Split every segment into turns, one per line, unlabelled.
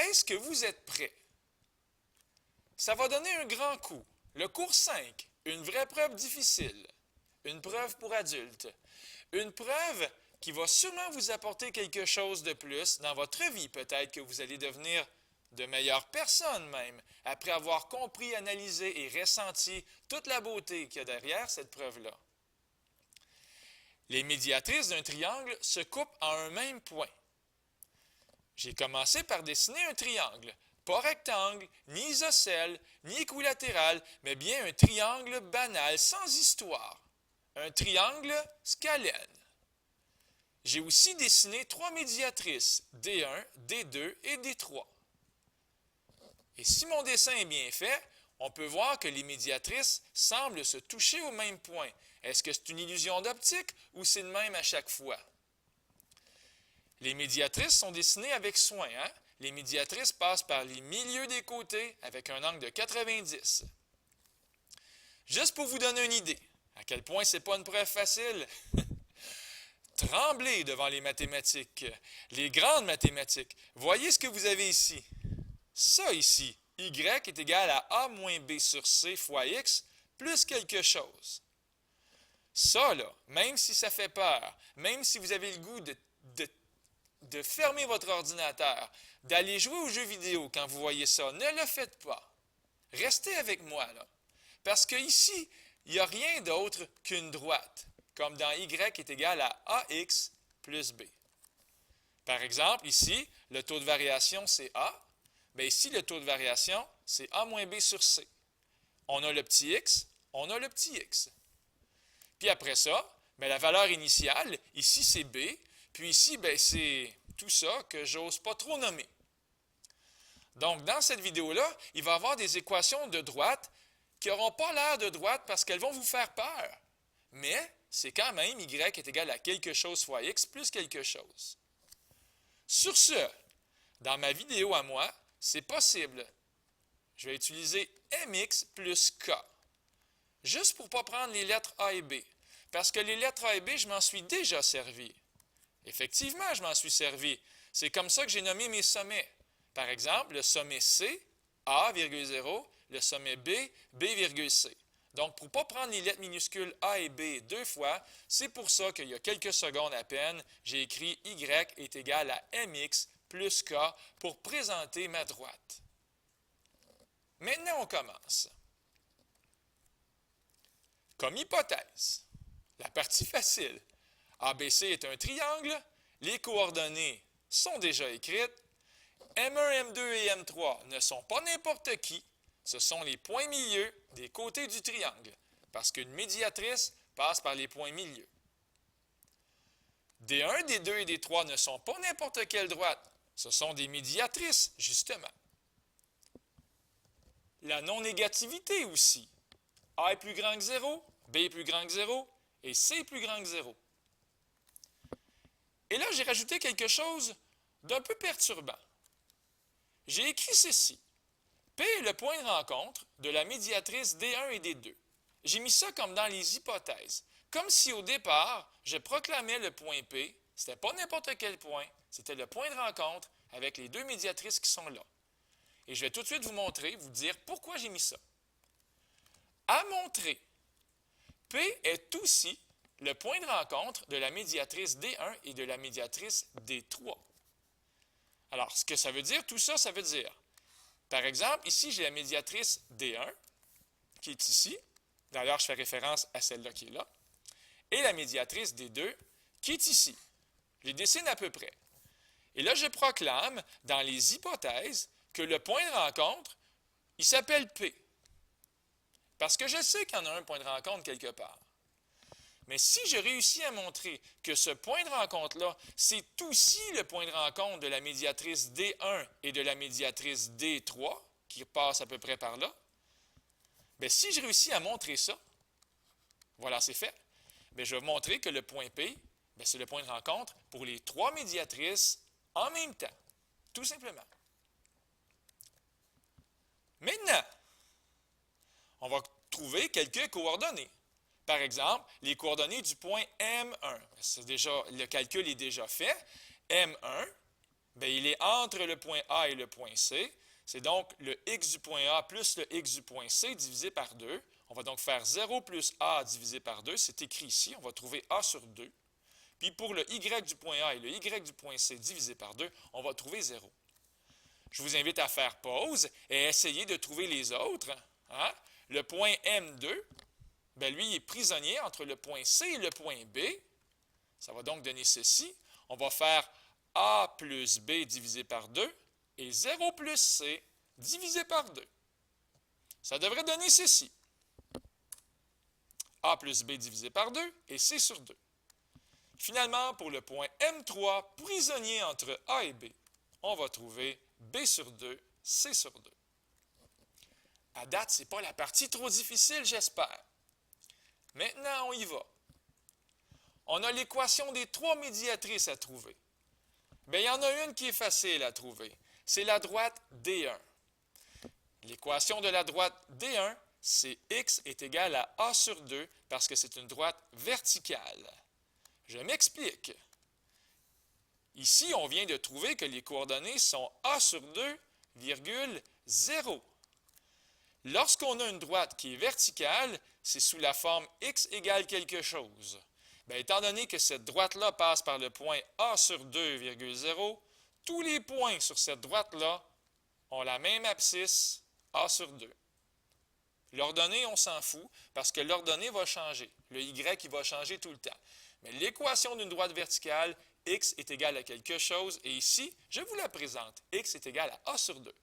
Est-ce que vous êtes prêts? Ça va donner un grand coup. Le cours 5, une vraie preuve difficile. Une preuve pour adultes. Une preuve qui va sûrement vous apporter quelque chose de plus dans votre vie. Peut-être que vous allez devenir de meilleures personnes même, après avoir compris, analysé et ressenti toute la beauté qu'il y a derrière cette preuve-là. Les médiatrices d'un triangle se coupent en un même point. J'ai commencé par dessiner un triangle, pas rectangle, ni isocèle, ni équilatéral, mais bien un triangle banal, sans histoire. Un triangle scalène. J'ai aussi dessiné 3 médiatrices, D1, D2 et D3. Et si mon dessin est bien fait, on peut voir que les médiatrices semblent se toucher au même point. Est-ce que c'est une illusion d'optique ou c'est le même à chaque fois? Les médiatrices sont dessinées avec soin. Les médiatrices passent par les milieux des côtés avec un angle de 90. Juste pour vous donner une idée, à quel point ce n'est pas une preuve facile. Tremblez devant les mathématiques, les grandes mathématiques. Voyez ce que vous avez ici. Ça ici, y est égal à a moins b sur c fois x plus quelque chose. Ça, là, même si ça fait peur, même si vous avez le goût de fermer votre ordinateur, d'aller jouer aux jeux vidéo quand vous voyez ça, ne le faites pas. Restez avec moi, là. Parce qu'ici, il n'y a rien d'autre qu'une droite, comme dans y est égal à ax plus b. Par exemple, ici, le taux de variation, c'est a. Bien ici, le taux de variation, c'est a moins b sur c. On a le petit x, on a le petit x. Puis après ça, bien, la valeur initiale, ici, c'est b. Puis ici, bien, c'est tout ça que j'ose pas trop nommer. Donc, dans cette vidéo-là, il va y avoir des équations de droite qui n'auront pas l'air de droite parce qu'elles vont vous faire peur. Mais c'est quand même y est égal à quelque chose fois x plus quelque chose. Sur ce, dans ma vidéo à moi, c'est possible. Je vais utiliser mx plus k. Juste pour ne pas prendre les lettres a et b. Parce que les lettres a et b, je m'en suis déjà servi. Effectivement, je m'en suis servi. C'est comme ça que j'ai nommé mes sommets. Par exemple, le sommet C, A,0, le sommet B, B,C. Donc, pour ne pas prendre les lettres minuscules A et B deux fois, c'est pour ça qu'il y a quelques secondes à peine, j'ai écrit Y est égal à mx plus k pour présenter ma droite. Maintenant, on commence. Comme hypothèse, la partie facile. ABC est un triangle, les coordonnées sont déjà écrites. M1, M2 et M3 ne sont pas n'importe qui, ce sont les points milieux des côtés du triangle, parce qu'une médiatrice passe par les points milieux. D1, D2 et D3 ne sont pas n'importe quelle droite, ce sont des médiatrices, justement. La non-négativité aussi. A est plus grand que 0, B est plus grand que 0 et C est plus grand que 0. Et là, j'ai rajouté quelque chose d'un peu perturbant. J'ai écrit ceci. P est le point de rencontre de la médiatrice D1 et D2. J'ai mis ça comme dans les hypothèses. Comme si au départ, je proclamais le point P, c'était pas n'importe quel point, c'était le point de rencontre avec les deux médiatrices qui sont là. Et je vais tout de suite vous montrer, vous dire pourquoi j'ai mis ça. À montrer, P est aussi le point de rencontre de la médiatrice D1 et de la médiatrice D3. Alors, ce que ça veut dire, tout ça, ça veut dire, par exemple, ici, j'ai la médiatrice D1, qui est ici. D'ailleurs, je fais référence à celle-là qui est là. Et la médiatrice D2, qui est ici. Je les dessine à peu près. Et là, je proclame, dans les hypothèses, que le point de rencontre, il s'appelle P. Parce que je sais qu'il y en a un point de rencontre quelque part. Mais si je réussis à montrer que ce point de rencontre-là, c'est aussi le point de rencontre de la médiatrice D1 et de la médiatrice D3, qui passe à peu près par là, bien, si je réussis à montrer ça, voilà, c'est fait, bien, je vais montrer que le point P, bien, c'est le point de rencontre pour les trois médiatrices en même temps, tout simplement. Maintenant, on va trouver quelques coordonnées. Par exemple, les coordonnées du point M1. C'est déjà, le calcul est déjà fait. M1, Bien, il est entre le point A et le point C. C'est donc le x du point A plus le x du point C divisé par 2. On va donc faire 0 plus A divisé par 2. C'est écrit ici. On va trouver A sur 2. Puis pour le y du point A et le y du point C divisé par 2, on va trouver 0. Je vous invite à faire pause et essayer de trouver les autres. Hein? Le point M2, bien lui, il est prisonnier entre le point C et le point B. Ça va donc donner ceci. On va faire A plus B divisé par 2 et 0 plus C divisé par 2. Ça devrait donner ceci. A plus B divisé par 2 et C sur 2. Finalement, pour le point M3, prisonnier entre A et B, on va trouver B sur 2, C sur 2. À date, ce n'est pas la partie trop difficile, j'espère. Maintenant, on y va. On a l'équation des trois médiatrices à trouver. Bien, il y en a une qui est facile à trouver. C'est la droite D1. L'équation de la droite D1, c'est x est égal à A sur 2 parce que c'est une droite verticale. Je m'explique. Ici, on vient de trouver que les coordonnées sont A sur 2, 0. Lorsqu'on a une droite qui est verticale, c'est sous la forme x égale quelque chose. Bien, étant donné que cette droite-là passe par le point A sur 2, 0, tous les points sur cette droite-là ont la même abscisse A sur 2. L'ordonnée, on s'en fout parce que l'ordonnée va changer. Le y, il va changer tout le temps. Mais l'équation d'une droite verticale, x est égal à quelque chose, et ici, je vous la présente. X est égal à A sur 2.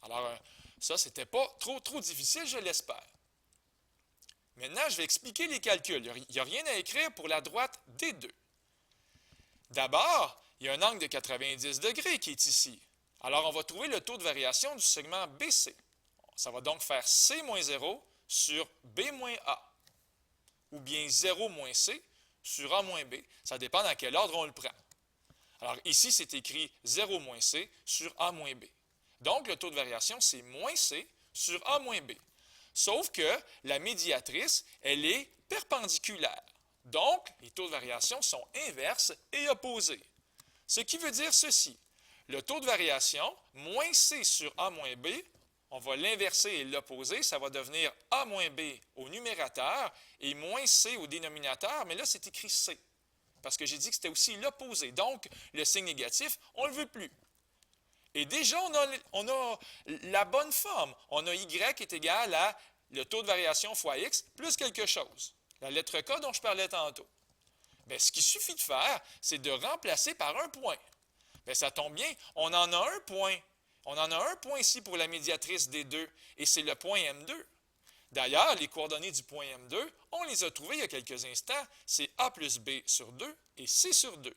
Alors, ça, c'était pas trop difficile, je l'espère. Maintenant, je vais expliquer les calculs. Il n'y a rien à écrire pour la droite D2. D'abord, il y a un angle de 90 degrés qui est ici. Alors, on va trouver le taux de variation du segment BC. Ça va donc faire C moins 0 sur B moins A. Ou bien 0 moins C sur A moins B. Ça dépend dans quel ordre on le prend. Alors, ici, c'est écrit 0 moins C sur A moins B. Donc, le taux de variation, c'est moins C sur A moins B. Sauf que la médiatrice, elle est perpendiculaire. Donc, les taux de variation sont inverses et opposés. Ce qui veut dire ceci. Le taux de variation, moins C sur A moins B, on va l'inverser et l'opposer, ça va devenir A moins B au numérateur et moins C au dénominateur, mais là, c'est écrit C. Parce que j'ai dit que c'était aussi l'opposé. Donc, le signe négatif, on ne le veut plus. Et déjà, on a la bonne forme. On a y est égal à le taux de variation fois x plus quelque chose. La lettre K dont je parlais tantôt. Bien, ce qu'il suffit de faire, c'est de remplacer par un point. Bien, ça tombe bien, on en a un point. On en a un point ici pour la médiatrice D2, et c'est le point M2. D'ailleurs, les coordonnées du point M2, on les a trouvées il y a quelques instants. C'est A plus B sur 2 et C sur 2.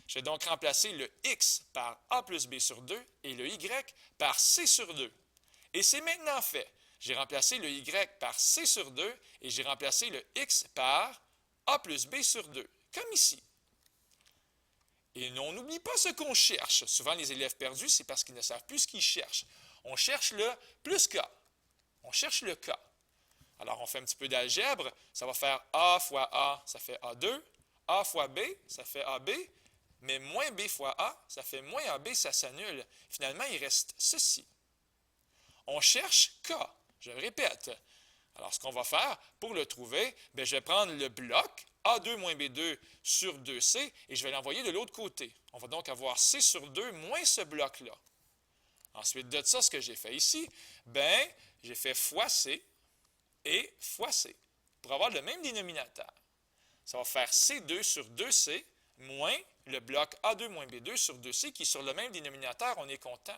Je vais donc remplacer le x par A plus B sur 2 et le y par C sur 2. Et c'est maintenant fait. J'ai remplacé le y par C sur 2 et j'ai remplacé le x par A plus B sur 2, comme ici. Et on n'oublie pas ce qu'on cherche. Souvent, les élèves perdus, c'est parce qu'ils ne savent plus ce qu'ils cherchent. On cherche le plus K. On cherche le K. Alors, on fait un petit peu d'algèbre. Ça va faire A fois A, ça fait A2. A fois B, ça fait AB. Mais moins B fois A, ça fait moins AB, ça s'annule. Finalement, il reste ceci. On cherche K. Je le répète. Alors, ce qu'on va faire, pour le trouver, bien, je vais prendre le bloc A2 moins B2 sur 2C et je vais l'envoyer de l'autre côté. On va donc avoir C sur 2 moins ce bloc-là. Ensuite de ça, ce que j'ai fait ici, bien, j'ai fait fois C et fois C pour avoir le même dénominateur. Ça va faire C2 sur 2C moins le bloc A2 moins B2 sur 2C qui est sur le même dénominateur, on est content.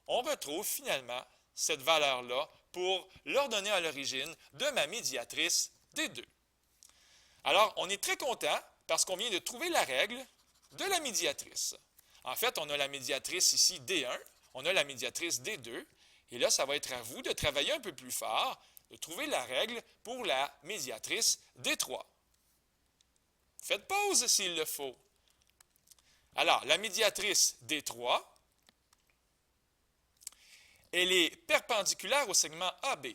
On retrouve finalement cette valeur-là pour l'ordonnée à l'origine de ma médiatrice D2. Alors, on est très content parce qu'on vient de trouver la règle de la médiatrice. En fait, on a la médiatrice ici D1, on a la médiatrice D2, et là, ça va être à vous de travailler un peu plus fort, de trouver la règle pour la médiatrice D3. Faites pause s'il le faut. Alors, la médiatrice D3, elle est perpendiculaire au segment AB.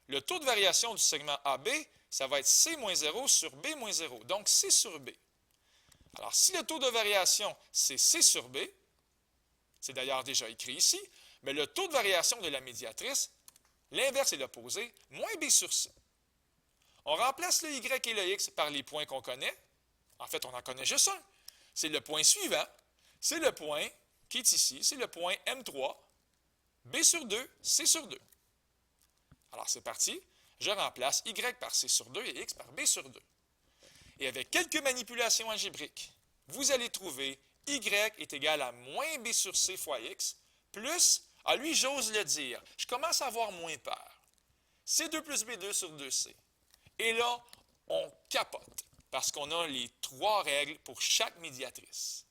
Le taux de variation du segment AB, ça va être C-0 sur B-0, donc C sur B. Alors, si le taux de variation, c'est C sur B, c'est d'ailleurs déjà écrit ici, mais le taux de variation de la médiatrice, l'inverse est l'opposé, moins B sur C. On remplace le Y et le X par les points qu'on connaît. En fait, on en connaît juste un. C'est le point suivant. C'est le point qui est ici. C'est le point M3. B sur 2, C sur 2. Alors, c'est parti. Je remplace Y par C sur 2 et X par B sur 2. Et avec quelques manipulations algébriques, vous allez trouver Y est égal à moins B sur C fois X, plus, lui, j'ose le dire, je commence à avoir moins peur. C2 plus B2 sur 2C. Et là, on capote, parce qu'on a les 3 règles pour chaque médiatrice.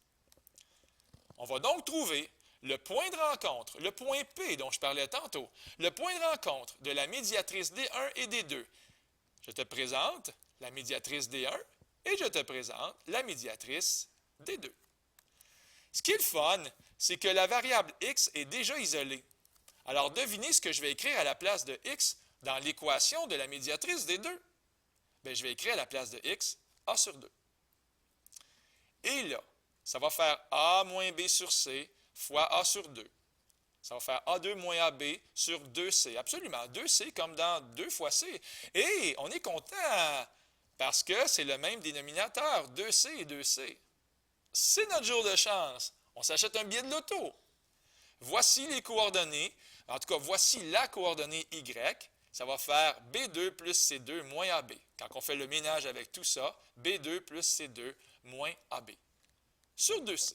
On va donc trouver le point de rencontre, le point P dont je parlais tantôt, le point de rencontre de la médiatrice D1 et D2. Je te présente la médiatrice D1 et je te présente la médiatrice D2. Ce qui est le fun, c'est que la variable x est déjà isolée. Alors, devinez ce que je vais écrire à la place de x dans l'équation de la médiatrice D2. Bien, je vais écrire à la place de x A sur 2. Et là, ça va faire A moins B sur C fois A sur 2. Ça va faire A2 moins AB sur 2C. Absolument, 2C comme dans 2 fois C. Et on est content parce que c'est le même dénominateur, 2C et 2C. C'est notre jour de chance. On s'achète un billet de loto. Voici les coordonnées. En tout cas, voici la coordonnée Y. Ça va faire B2 plus C2 moins AB. Quand on fait le ménage avec tout ça, B2 plus C2 moins AB. Sur 2C.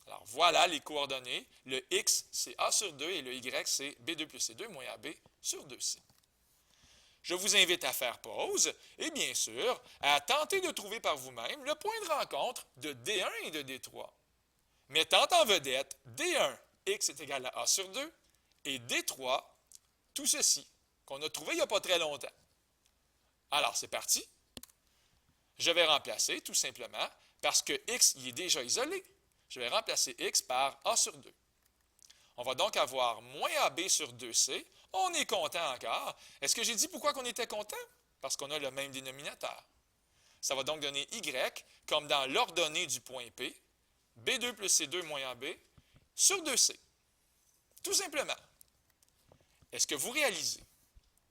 Alors, voilà les coordonnées. Le X, c'est A sur 2 et le Y, c'est B2 plus C2 moins AB sur 2C. Je vous invite à faire pause et bien sûr à tenter de trouver par vous-même le point de rencontre de D1 et de D3. Mettant en vedette D1, X est égal à A sur 2 et D3, tout ceci qu'on a trouvé il n'y a pas très longtemps. Alors, c'est parti. Je vais remplacer tout simplement parce que X il est déjà isolé. Je vais remplacer X par A sur 2. On va donc avoir moins AB sur 2C. On est content encore. Est-ce que j'ai dit pourquoi on était content? Parce qu'on a le même dénominateur. Ça va donc donner Y, comme dans l'ordonnée du point P, B2 plus C2 moins AB, sur 2C. Tout simplement. Est-ce que vous réalisez,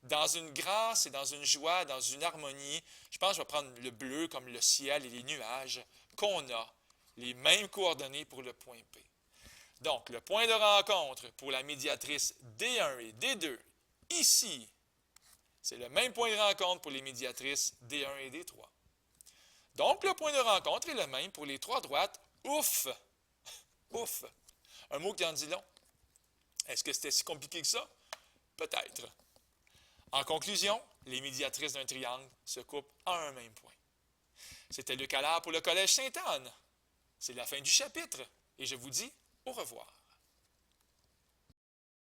dans une grâce et dans une joie, dans une harmonie, je pense que je vais prendre le bleu comme le ciel et les nuages, qu'on a les mêmes coordonnées pour le point P. Donc, le point de rencontre pour la médiatrice D1 et D2, ici, c'est le même point de rencontre pour les médiatrices D1 et D3. Donc, le point de rencontre est le même pour les 3 droites. Ouf! Ouf! Un mot qui en dit long. Est-ce que c'était si compliqué que ça? Peut-être. En conclusion, les médiatrices d'un triangle se coupent à un même point. C'était Luc Allard pour le Collège Sainte-Anne. C'est la fin du chapitre et je vous dis au revoir.